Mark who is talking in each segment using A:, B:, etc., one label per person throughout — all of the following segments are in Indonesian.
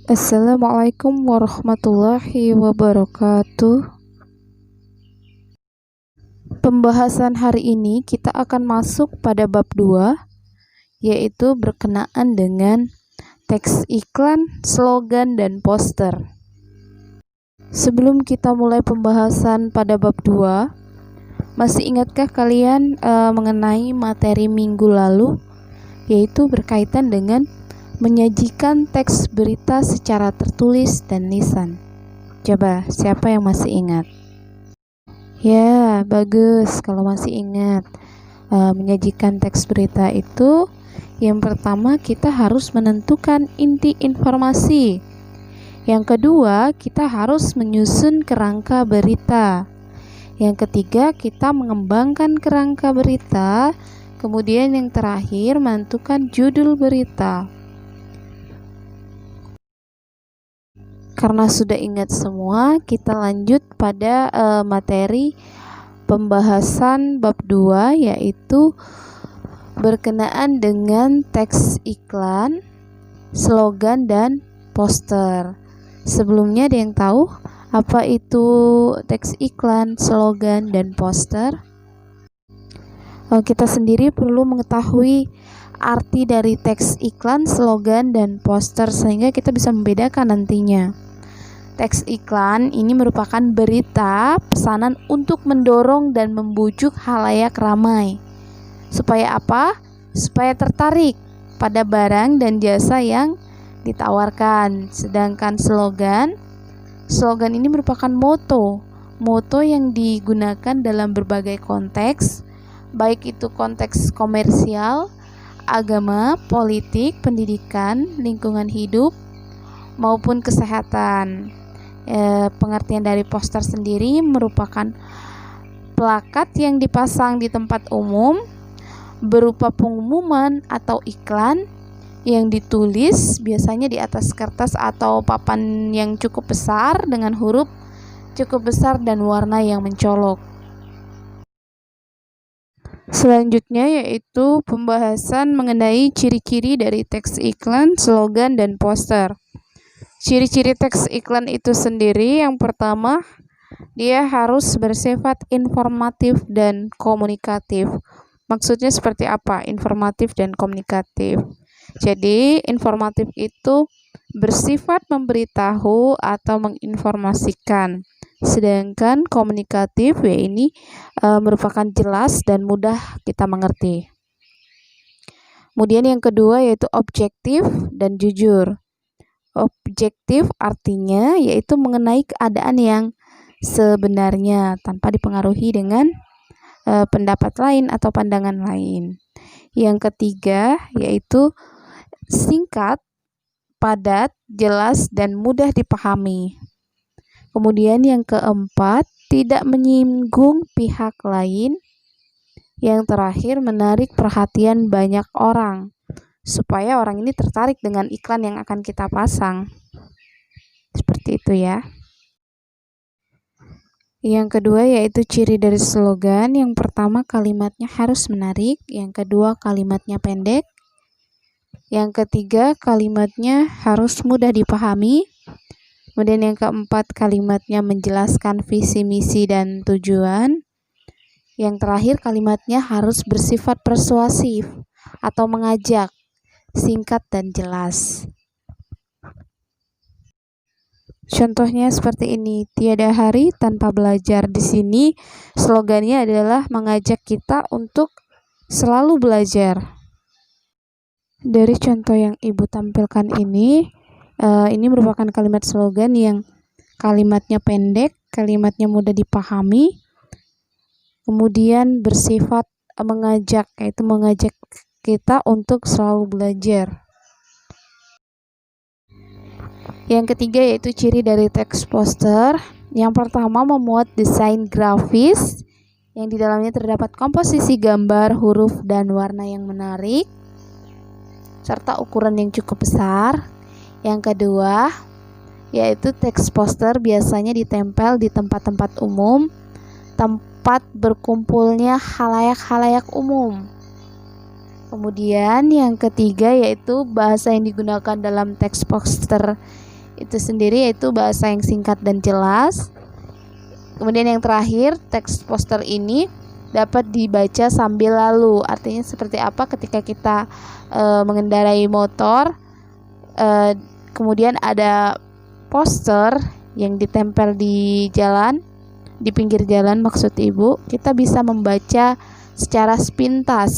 A: Assalamualaikum warahmatullahi wabarakatuh. Pembahasan hari ini kita akan masuk pada bab 2, yaitu berkenaan dengan teks iklan, slogan, dan poster. Sebelum kita mulai pembahasan pada bab 2, masih ingatkah kalian mengenai materi minggu lalu, yaitu berkaitan dengan menyajikan teks berita secara tertulis dan lisan? Coba, siapa yang masih ingat? Ya, bagus kalau masih ingat. Menyajikan teks berita itu, yang pertama kita harus menentukan inti informasi. Yang kedua, kita harus menyusun kerangka berita. Yang ketiga, kita mengembangkan kerangka berita. Kemudian yang terakhir, menentukan judul berita. Karena sudah ingat semua, kita lanjut pada materi pembahasan bab 2, yaitu berkenaan dengan teks iklan, slogan, dan poster. Sebelumnya ada yang tahu apa itu teks iklan, slogan, dan poster? Kita sendiri perlu mengetahui arti dari teks iklan, slogan, dan poster sehingga kita bisa membedakan nantinya. Teks iklan ini merupakan berita pesanan untuk mendorong dan membujuk khalayak ramai. Supaya apa? Supaya tertarik pada barang dan jasa yang ditawarkan. Sedangkan slogan ini merupakan moto yang digunakan dalam berbagai konteks, baik itu konteks komersial, agama, politik, pendidikan, lingkungan hidup, maupun kesehatan. Pengertian dari poster sendiri merupakan plakat yang dipasang di tempat umum berupa pengumuman atau iklan yang ditulis biasanya di atas kertas atau papan yang cukup besar dengan huruf cukup besar dan warna yang mencolok. Selanjutnya yaitu pembahasan mengenai ciri-ciri dari teks iklan, slogan, dan poster. Ciri-ciri teks iklan itu sendiri, yang pertama, dia harus bersifat informatif dan komunikatif. Maksudnya seperti apa? Informatif dan komunikatif. Jadi, informatif itu bersifat memberitahu atau menginformasikan. Sedangkan komunikatif ini merupakan jelas dan mudah kita mengerti. Kemudian yang kedua yaitu objektif dan jujur. Objektif artinya yaitu mengenai keadaan yang sebenarnya tanpa dipengaruhi dengan pendapat lain atau pandangan lain. Yang ketiga yaitu singkat, padat, jelas, dan mudah dipahami. Kemudian yang keempat, tidak menyinggung pihak lain. Yang terakhir, menarik perhatian banyak orang supaya orang ini tertarik dengan iklan yang akan kita pasang. Seperti itu ya. Yang kedua yaitu ciri dari slogan. Yang pertama, kalimatnya harus menarik. Yang kedua, kalimatnya pendek. Yang ketiga, kalimatnya harus mudah dipahami. Kemudian yang keempat, kalimatnya menjelaskan visi, misi, dan tujuan. Yang terakhir, kalimatnya harus bersifat persuasif atau mengajak, singkat dan jelas. Contohnya seperti ini, tiada hari tanpa belajar. Di sini slogannya adalah mengajak kita untuk selalu belajar. Dari contoh yang Ibu tampilkan ini merupakan kalimat slogan yang kalimatnya pendek, kalimatnya mudah dipahami, kemudian bersifat mengajak, yaitu mengajak kita untuk selalu belajar. Yang ketiga yaitu ciri dari teks poster. Yang pertama, memuat desain grafis yang di dalamnya terdapat komposisi gambar, huruf, dan warna yang menarik serta ukuran yang cukup besar. Yang kedua yaitu teks poster biasanya ditempel di tempat-tempat umum, tempat berkumpulnya khalayak-khalayak umum. Kemudian yang ketiga yaitu bahasa yang digunakan dalam teks poster itu sendiri, yaitu bahasa yang singkat dan jelas. Kemudian yang terakhir, teks poster ini dapat dibaca sambil lalu. Artinya seperti apa ketika kita mengendarai motor, kemudian ada poster yang ditempel di jalan, di pinggir jalan maksud ibu, kita bisa membaca secara sepintas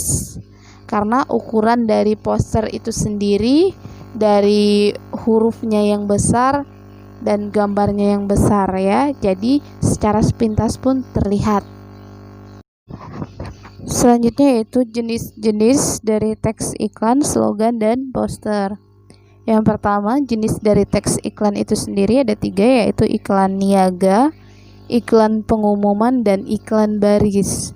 A: karena ukuran dari poster itu sendiri, dari hurufnya yang besar dan gambarnya yang besar ya, jadi secara sepintas pun terlihat. Selanjutnya yaitu jenis-jenis dari teks iklan, slogan, dan poster. Yang pertama, jenis dari teks iklan itu sendiri ada 3, yaitu iklan niaga, iklan pengumuman, dan iklan baris.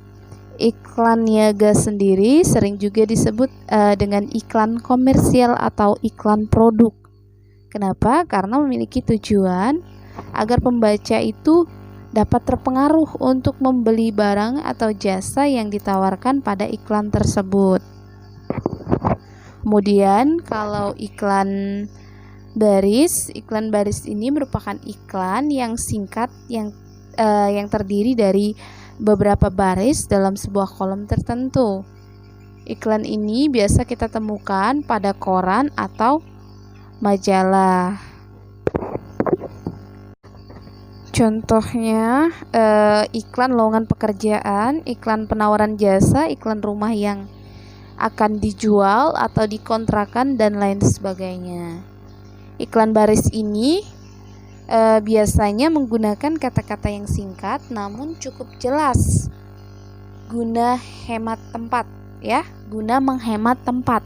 A: Iklan niaga sendiri sering juga disebut dengan iklan komersial atau iklan produk. Kenapa? Karena memiliki tujuan agar pembaca itu dapat terpengaruh untuk membeli barang atau jasa yang ditawarkan pada iklan tersebut. Kemudian kalau iklan baris ini merupakan iklan yang singkat yang terdiri dari beberapa baris dalam sebuah kolom tertentu. Iklan ini biasa kita temukan pada koran atau majalah. Contohnya iklan lowongan pekerjaan, iklan penawaran jasa, iklan rumah yang akan dijual atau dikontrakan, dan lain sebagainya. Iklan baris ini biasanya menggunakan kata-kata yang singkat namun cukup jelas guna hemat tempat ya, guna menghemat tempat.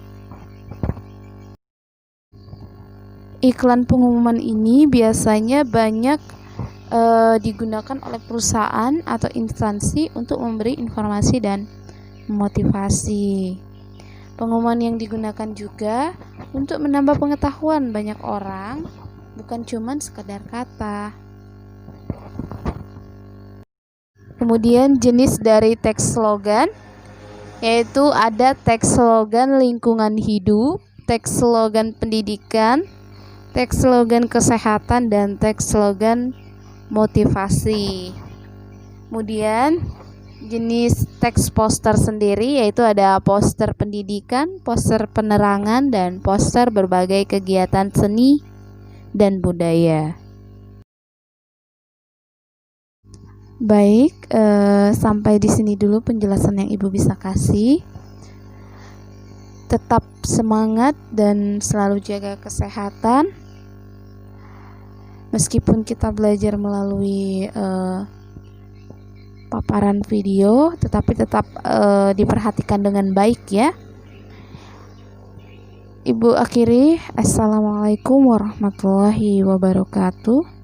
A: Iklan pengumuman ini biasanya banyak digunakan oleh perusahaan atau instansi untuk memberi informasi dan memotivasi. Pengumuman yang digunakan juga untuk menambah pengetahuan banyak orang, bukan cuman sekedar kata. Kemudian jenis dari teks slogan, yaitu ada teks slogan lingkungan hidup, teks slogan pendidikan, teks slogan kesehatan, dan teks slogan motivasi. Kemudian jenis teks poster sendiri, yaitu ada poster pendidikan, poster penerangan, dan poster berbagai kegiatan seni dan budaya. Baik, sampai di sini dulu penjelasan yang Ibu bisa kasih. Tetap semangat dan selalu jaga kesehatan. Meskipun kita belajar melalui paparan video, tetapi tetap diperhatikan dengan baik ya. Ibu akhiri, Assalamualaikum warahmatullahi wabarakatuh.